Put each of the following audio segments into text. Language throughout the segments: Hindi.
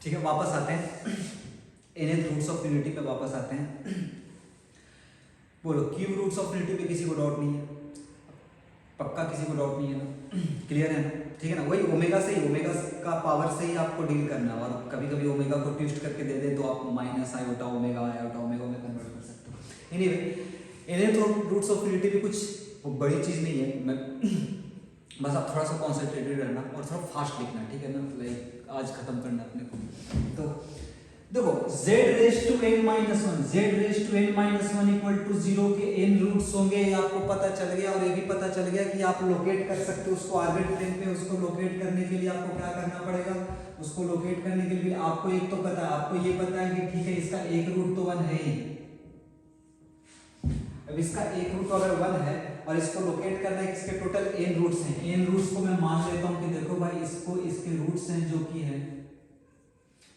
ठीक है, वापस आते हैं nth रूट्स ऑफ यूनिटी पे वापस आते हैं। बोलो क्यूब रूट्स ऑफ यूनिटी पे किसी को डाउट नहीं है? पक्का किसी को डाउट नहीं है ना? क्लियर है ना? ठीक है ना? वही ओमेगा से ही, ओमेगा का पावर से ही आपको डील करना है, और कभी कभी ओमेगा को ट्विस्ट करके दे दे तो आप माइनस आयोटा ओमेगा में कन्वर्ट कर सकते हो। Anyway nth roots of unity भी कुछ बड़ी चीज़ नहीं है, मैं बस आप थोड़ा सा कॉन्सेंट्रेटेड रहना और थोड़ा फास्ट लिखना, ठीक है ना? लाइक आज खत्म करना अपने को। तो देखो z raise to n minus one, z raise to n minus one equal to 0 के n रूट्स होंगे, आपको पता चल गया। और ये भी पता चल गया कि आप लोकेट कर सकते हो उसको आर्बिट्रेरी पे। उसको लोकेट करने के लिए आपको क्या करना पड़ेगा? उसको लोकेट करने के लिए आपको एक तो पता है, आपको ये पता है कि ठीक है इसका एक रूट तो 1 है ही। अब इसका एक रूट अगर 1 है और इसको लोकेट करना है, इसके टोटल n रूट्स हैं। n रूट्स को मैं मान लेता हूं कि देखो भाई इसको, इसके रूट्स हैं जो कि है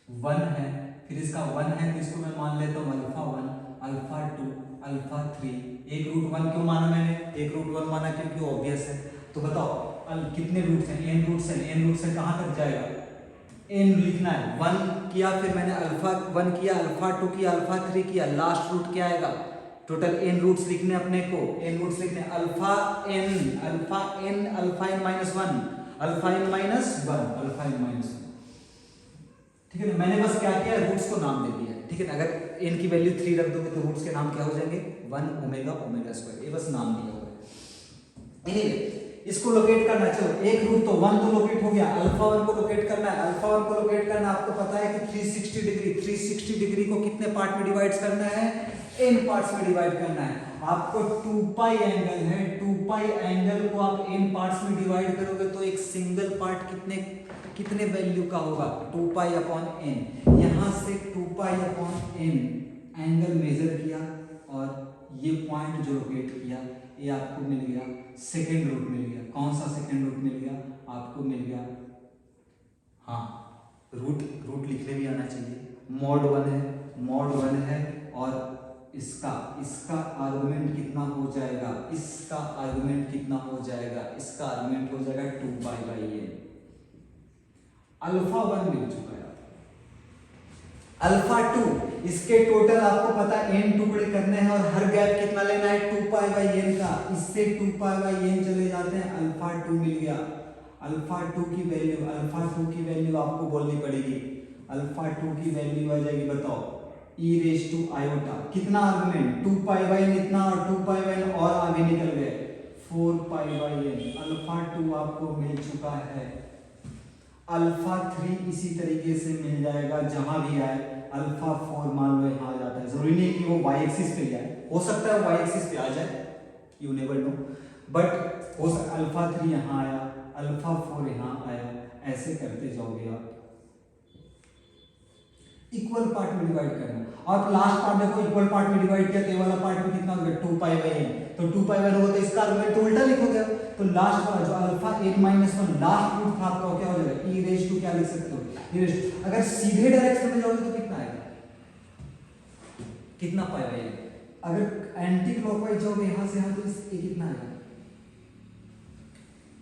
1 है, फिर इसका 1 है तो इसको मैं मान लेता हूं अल्फा 1, अल्फा 2, अल्फा 3। एक रूट 1 क्यों माना मैंने? एक रूट 1 माना क्योंकि ऑब्वियस है। तो बताओ कितने रूट्स हैं? n रूट्स हैं। n रूट से कहां तक जाएगा? n लिखना है, 1 किया, फिर मैंने अल्फा 1 किया, अल्फा 2 किया, अल्फा 3 किया, लास्ट रूट क्या आएगा? टोटल n रूट्स लिखने अपने को, n रूट्स लिखने alpha n, alpha n minus 1, alpha n minus 1, alpha n minus 1। ठीक है ना? मैंने बस क्या किया, रूट्स को नाम दे दिया है। ठीक है ना? अगर n की वैल्यू 3 रख दोगे तो रूट्स के नाम क्या हो जाएंगे? 1 ओमेगा ओमेगा स्क्वायर, ये बस नाम दिया हुआ है। एनीवे इसको लोकेट करना, चलो एक रूट तो 1 तो लोकेट हो गया, अल्फा 1 को लोकेट करना है। अल्फा 1 को लोकेट करना आपको पता है कि 360 डिग्री, 360 डिग्री को कितने पार्ट में डिवाइड करना है? n पार्ट्स में डिवाइड करना है। आपको 2 पाई एंगल है, 2 पाई एंगल को आप n पार्ट्स में डिवाइड करोगे तो एक सिंगल पार्ट कितने वैल्यू का होगा? 2 पाई अपॉन n। यहां से 2 pi upon n angle measure किया और ये पॉइंट जो लोकेट किया ये आपको मिल गया, सेकेंड रूट मिल गया। कौन सा सेकेंड रूट मिल गया? आपको मिल गया, हाँ रूट लिखने भी आना चाहिए। मॉड 1 है, मॉड 1 है और इसका आर्गुमेंट कितना हो जाएगा? इसका आर्गुमेंट कितना हो जाएगा? इसका आर्गुमेंट हो जाएगा 2 पाई बाई n। अल्फा 1 मिल चुका है, अल्फा 2 इसके टोटल आपको पता है n टुकड़े करने हैं और हर गैप कितना लेना है? 2 पाई बाई n का। इससे 2 पाई बाई n चले जाते हैं, अल्फा 2 मिल गया। अल्फा 2 की वैल्यू आपको बोलनी पड़ेगी। अल्फा 2 की वैल्यू आ जाएगी, बताओ, e रेज टू आयोटा। कितना आर्गुमेंट? 2 पाई बाई n इतना और 2 पाई बाई n और आगे निकल गए, 4 पाई बाई n। अल्फा 2 आपको मिल चुका है। अल्फा 3 इसी तरीके से मिल जाएगा, जहां भी आए। अल्फा 4 मान लो यहाँ आ जाता है, जरूरी नहीं कि वो y एक्सिस पे जाए, हो सकता है y एक्सिस पे आ जाए, यू नेवर नो, बट हो सकता अल्फा 3 यहाँ आया, अल्फा 4 यहाँ आया, ऐसे करते जाओगे आप। इक्वल पार्ट में डिवाइड करना और लास्ट पार्ट देखो, इक्वल पार्ट में डिवाइड किया तो ये वाला पार्ट में कितना हो गया? 2 पाई बाई n। तो 2 पाई बाई n होगा तो इसका आर्गुमेंट तो उल्टा लिखोगे। तो लास्ट वाला जो alpha n minus 1 last root था आपका, क्या हो जाएगा? e रेज टू क्या लिख सकते हो? e raise to. अगर सीधे डायरेक्शन में जाओगे तो कितना आएगा? कितना पाई बाई n? अगर एंटी क्लॉकवाइज जाओगे यहां से यहां तो ये कितना आएगा?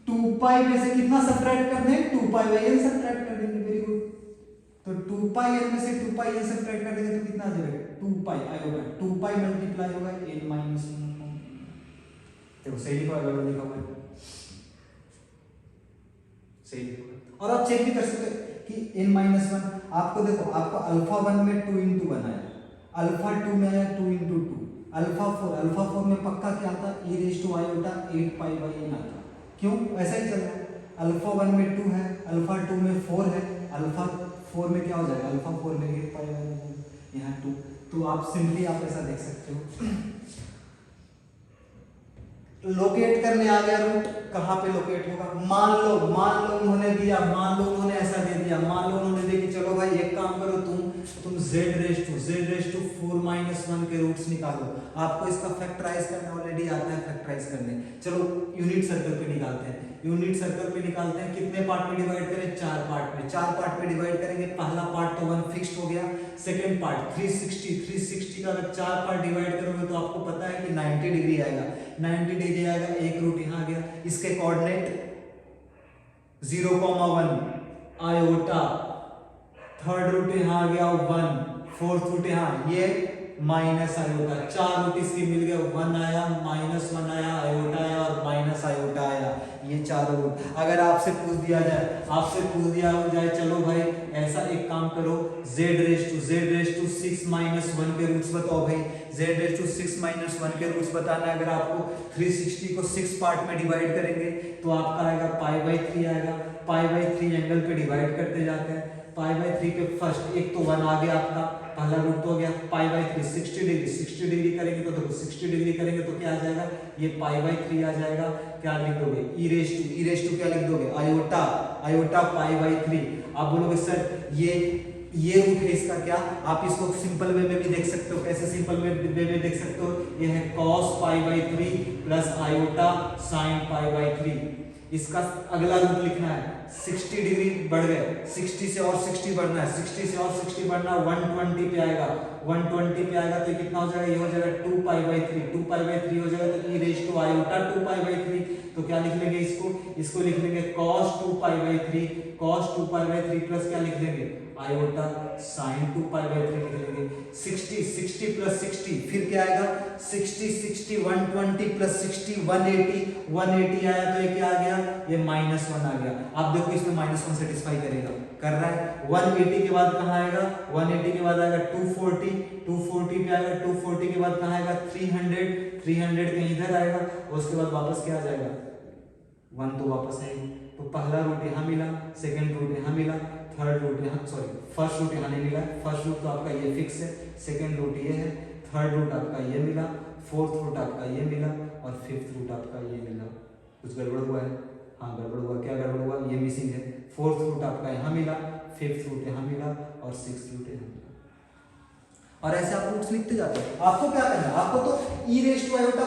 2 पाई में से कितना सब्ट्रैक्ट करना है? 2 पाई बाई n सब्ट्रैक्ट कर देंगे। Very good. तो 2 पाई n में से 2 पाई n सब्ट्रैक्ट कर देंगे तो कितना आ जाएगा? 2 पाई आएगा, 2 पाई मल्टीप्लाई होगा n माइनस 1। देखो सही लिखा है, गलत लिखा हुआ है? सही लिखा। और आप चेक भी कर सकते हैं कि n माइनस 1 आपको देखो, आपको अल्फा 1 में 2 into 1 आया, अल्फा 2 में आया 2 into 2, अल्फा 4 में पक्का क्या आता? e raise to iota 8 pi by n आता। क्यों? ऐसा ही चल रहा है। अल्फा 1 में 2 है, अल्फा 2 में 4 है, अल्फा 4 में क्या हो जाएगा? अल्फा 4 में 8 पाई बाई n, यहाँ 2। तो आप सिंपली आप ऐसा देख सकते हो। लोकेट करने आ गया रूट, कहां पे लोकेट होगा? मान लो उन्होंने दिया, मान लो उन्होंने ऐसा दे दिया, मान लो उन्होंने दे कि चलो भाई एक काम करो, तुम z रेज टू 4 माइनस 1 के रूट्स निकालो। आपको इसका फैक्टराइज करना ऑलरेडी आता है, फैक्टराइज करने। चलो यूनिट सर्कल पे निकालते हैं, यूनिट सर्कल पे निकालते हैं। कितने पार्ट में डिवाइड करें? 4 पार्ट में। 4 पार्ट में डिवाइड करेंगे। पहला पार्ट तो 1 फिक्स्ड हो गया, सेकंड पार्ट 360 का अगर 4 पार्ट डिवाइड करोगे तो आपको पता है कि 90 डिग्री आएगा, 90 डिग्री आएगा। एक रूट यहाँ आ गया, इसके कोऑर्डिनेट 0,1 आयोटा थर्ड रूट यहाँ आ गया 1, फोर्थ रूट यहाँ ये माइनस आयोटा, 4 रूट इसके मिल गए, 1 आया, -1 आया, आयोटा आया और माइनस आयोटा आया, ये चारों रूट। अगर आपसे पूछ दिया जाए चलो भाई ऐसा एक काम करो, z रेज टू 6 - 1 के रूट्स बताओ भाई, z रेज टू 6 - 1 के रूट्स बताना है। अगर आपको 360 को 6 पार्ट में डिवाइड करेंगे तो आपका आएगा π/3 आएगा, π/3 एंगल पे डिवाइड करते जाते हैं, π/3 पे फर्स्ट एक तो 1 आ गया आपका, पहला रूट तो हो गया, π/3 60 डिग्री करेंगे तो देखो 60 डिग्री करेंगे तो क्या आ जाएगा, ये π/3 आ जाएगा। क्या लिख दोगे, e रेज टू क्या लिख दोगे, आयोटा π/3। आप बोलोगे सर ये रूट है इसका क्या, आप इसको सिंपल वे में भी देख सकते हो। कैसे सिंपल वे में देख सकते हो, ये है cos π/3 प्लस आयोटा sin π/3। इसका अगला रूट लिखना है, 60 डिग्री बढ़ गए, 60 से और 60 बढ़ना है, 60 से और 60 बढ़ना, 120 पे आएगा, 120 पे आएगा तो ये कितना हो जाएगा, ये हो जाएगा 2π/3, 2π/3 हो जाएगा तो e रेज टू आयोटा 2π/3। तो क्या लिख लेंगे इसको लिख लेंगे cos 2π/3 प्लस क्या लिख लेंगे, आयोटा sin 2π/3 लिख लेंगे। 60 प्लस 60 फिर क्या आएगा, 60 120 प्लस 60 180 आया तो ये क्या आ गया, ये -1 आ गया। आप देखो इसमें -1 सेटिस्फाई करेगा, कर रहा है। 180 के बाद कहाँ आएगा, 180 के बाद आएगा 240 पे आएगा, 240 के बाद कहाँ आएगा 300 कहीं इधर आएगा और उसके बाद वापस क्या आ जाएगा 1 तो वापस आएगा। तो पहला रूट यहाँ मिला, सेकंड रूट यहाँ मिला, थर्ड रूट यहाँ, सॉरी फर्स्ट रूट यहाँ नहीं मिला, फर्स्ट रूट तो आपका ये फिक्स है, सेकंड रूट ये है, थर्ड रूट आपका ये मिला, फोर्थ रूट आपका ये मिला और फिफ्थ रूट आपका ये मिला। कुछ गड़बड़ हुआ है, हाँ गड़बड़ हुआ, क्या गड़बड़ हुआ, ये मिसिंग है। फोर्थ रूट आपका यहाँ मिला, फिफ्थ रूट यहाँ मिला और सिक्स्थ रूट यहाँ मिला। और ऐसे आप रूट्स लिखते जाते हैं। आपको क्या करना है, आपको तो e raise to iota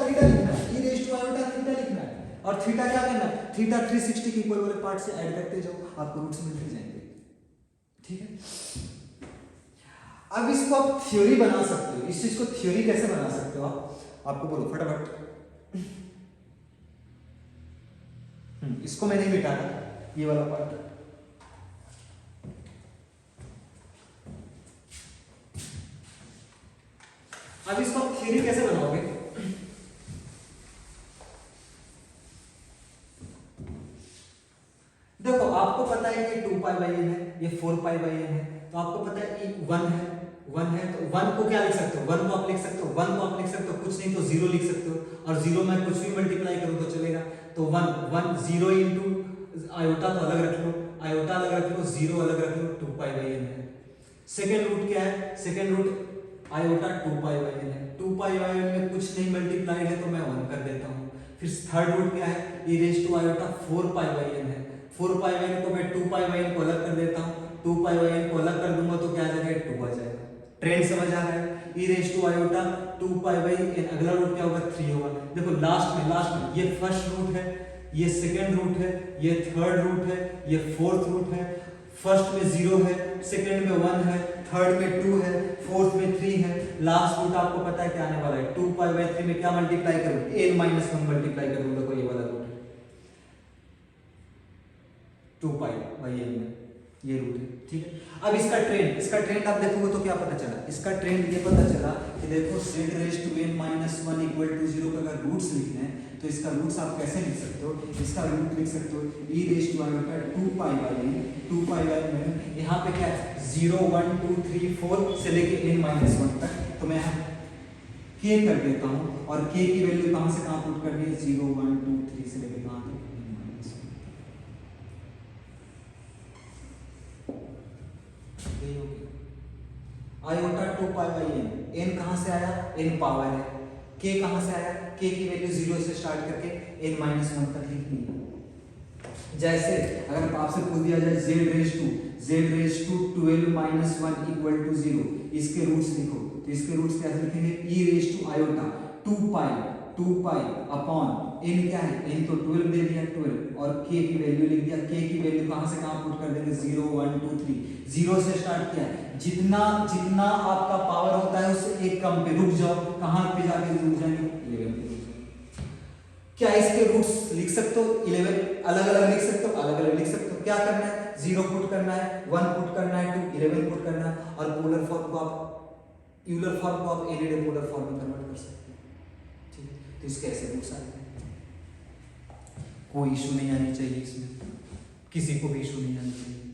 theta लिखना है, e raise to iota theta लिखना है। और थीटा क्या करना है, थीटा 360 के इक्वल वाले पार्ट से ऐड करते जाओ, आपको रूट्स मिलते जाएंगे। ठीक है, अब इसको आप थ्योरी बना सकते हो। इस चीज को थ्योरी कैसे बना सकते हो आप, आपको बोलो फटाफट। इसको मैं नहीं मिटाना, ये वाला पार्ट। अब इसको आप थ्योरी कैसे बनाओगे, देखो आपको पता है कि 2π/n है, ये 4π/n है, तो आपको पता है 1 है तो 1 को क्या लिख सकते हो, 1 को आप लिख सकते हो, कुछ नहीं तो 0 लिख सकते हो, और 0 में कुछ भी मल्टीप्लाई करो तो चलेगा। तो 1 0 इंटू आयोटा तो अलग रख लो, 0 अलग रख लो, 2π/n है। सेकेंड रूट क्या है, सेकेंड रूट आयोटा 2π/n है, 2π/n में कुछ नहीं मल्टीप्लाइड है तो मैं 1 कर देता हूँ। फिर थर्ड रूट क्या है, e raise to iota 4π/n है, 4π/n को मैं 2π/n को अलग कर देता हूँ, 2π/n को अलग कर दूंगा तो क्या आ जाएगा, 2 आ जाएगा। ट्रेंड समझ आ रहा है, e raise to iota 2π/n, अगला रूट क्या होगा 3 होगा। देखो लास्ट में ये फर्स्ट रूट है, ये सेकंड रूट है, ये थर्ड रूट है, ये फोर्थ रूट है। फर्स्ट में 0 है, सेकंड में 1 है, थर्ड में 2 है, फोर्थ में 3 है, लास्ट रूट आपको पता है क्या आने वाला है, 2π/3 में क्या मल्टीप्लाई करोगे, n - 1 मल्टीप्लाई करोगे, देखो ये वाला रूट है 2π/n में, ये रूट है। ठीक है, अब इसका ट्रेंड आप देखोगे तो क्या पता चला, इसका ट्रेंड ये पता चला कि देखो z raise to n - 1 equal to 0 का अगर रूट्स लिखने हैं तो इसका रूट्स आप कैसे लिख सकते हो, इसका रूट लिख सकते हो e raise to iota 2π/n, यहाँ पे क्या है 0 1 2 3 4 से लेके n - 1 तक, तो मैं यहाँ k कर देता हूँ और k की वैल्यू कहाँ से कहाँ पुट करनी है, 0 1 2 3 से लेके कहाँ तक, आयोटा 2π/n, n कहां से आया, n पावर है, k कहां से आया, k की वैल्यू 0 से स्टार्ट करके n - 1 तक लिखनी है। जैसे अगर आपसे पूछ दिया जाए z raise to 12 - 1 equal to 0, इसके रूट्स लिखो, तो इसके रूट्स कैसे लिखेंगे, e raise to iota 2π upon n क्या है, n तो 12 दे दिया 12 और k की वैल्यू लिख दिया, k की वैल्यू कहां से कहां पुट कर देंगे, 0 1 2 3, 0 से स्टार्ट किया, जितना आपका पावर होता है उससे एक कम पे रुक जाओ, कहां पे जाके रुक जाएंगे, 11 पे रुक जाओ। क्या इसके रूट्स लिख सकते हो 11 अलग अलग लिख सकते हो, अलग अलग लिख सकते हो। क्या करना है, 0 पुट करना है, 1 पुट करना है, 2 11 पुट करना है, और पोलर फॉर्म को आप यूलर फॉर्म को आप एलईडी पोलर फॉर्म में कन्वर्ट कर सकते हो। ठीक है, तो इसके ऐसे रूट्स आए, कोई इशू नहीं आनी चाहिए इसमें, किसी को भी इशू नहीं आनी चाहिए।